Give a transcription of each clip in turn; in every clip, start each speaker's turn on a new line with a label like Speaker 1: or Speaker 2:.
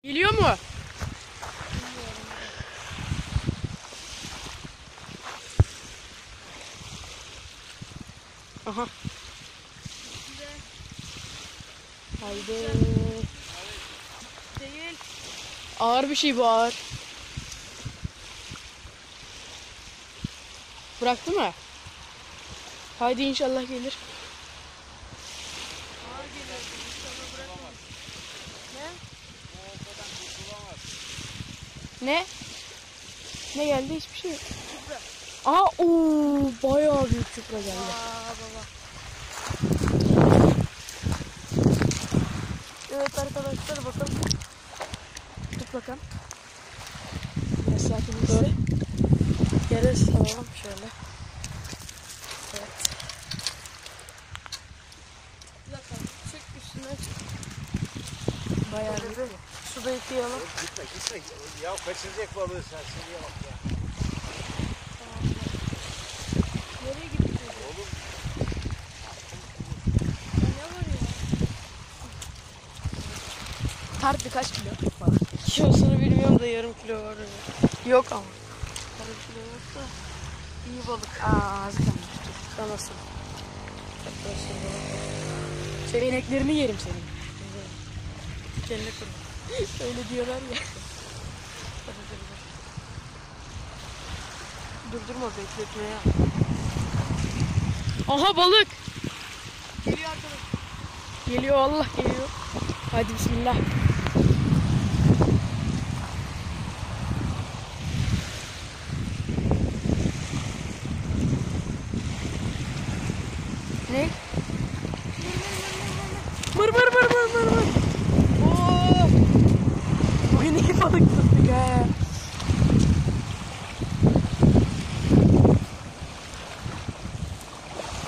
Speaker 1: Geliyor mu? Aha. Haydi.
Speaker 2: Değil.
Speaker 1: Ağır bir şey bu, ağır. Bıraktı mı? Haydi inşallah gelir.
Speaker 2: Ağır geliyor. İnşallah bırakmaz. Ne?
Speaker 1: Ne? Ne geldi? Hiçbir şey yok. Aha, ooo, bayağı büyük çupra geldi.
Speaker 2: Aa baba. Evet arkadaşlar, bakalım. Tut bakalım.
Speaker 1: Biraz sakinleşse.
Speaker 2: Yere salalım şöyle. Evet. Bir dakika. Çek üstüne.
Speaker 1: Bayağı büyük.
Speaker 2: Şöyle bir suda yıkayalım.
Speaker 3: Gitme. Ya kaçıracak balığı sen. Şuraya bak ya.
Speaker 2: Nereye gitti?
Speaker 3: Oğlum.
Speaker 2: Ne var ya?
Speaker 1: Tartı kaç kilo falan?
Speaker 2: Kilosunu bilmiyorum da yarım kilo var.
Speaker 1: Yok ama.
Speaker 2: Yarım kilo yoksa iyi balık.
Speaker 1: Aa, az kalmış.
Speaker 2: Sanasın.
Speaker 1: Beneklerini yerim senin.
Speaker 2: Kendine kurma.
Speaker 1: Öyle diyorlar ya.
Speaker 2: Durdurma, bekletme ya.
Speaker 1: Aha, balık.
Speaker 2: Geliyor arkadaş.
Speaker 1: Geliyor, Allah geliyor. Hadi bismillah. Ne? Mır. Oo! Bugün iyi balık tuttuk ha.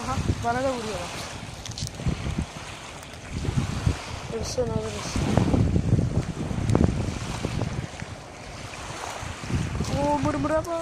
Speaker 1: Aha, bana da vuruyorlar.
Speaker 2: Dursun alırız.
Speaker 1: Oo, mırmıra bak.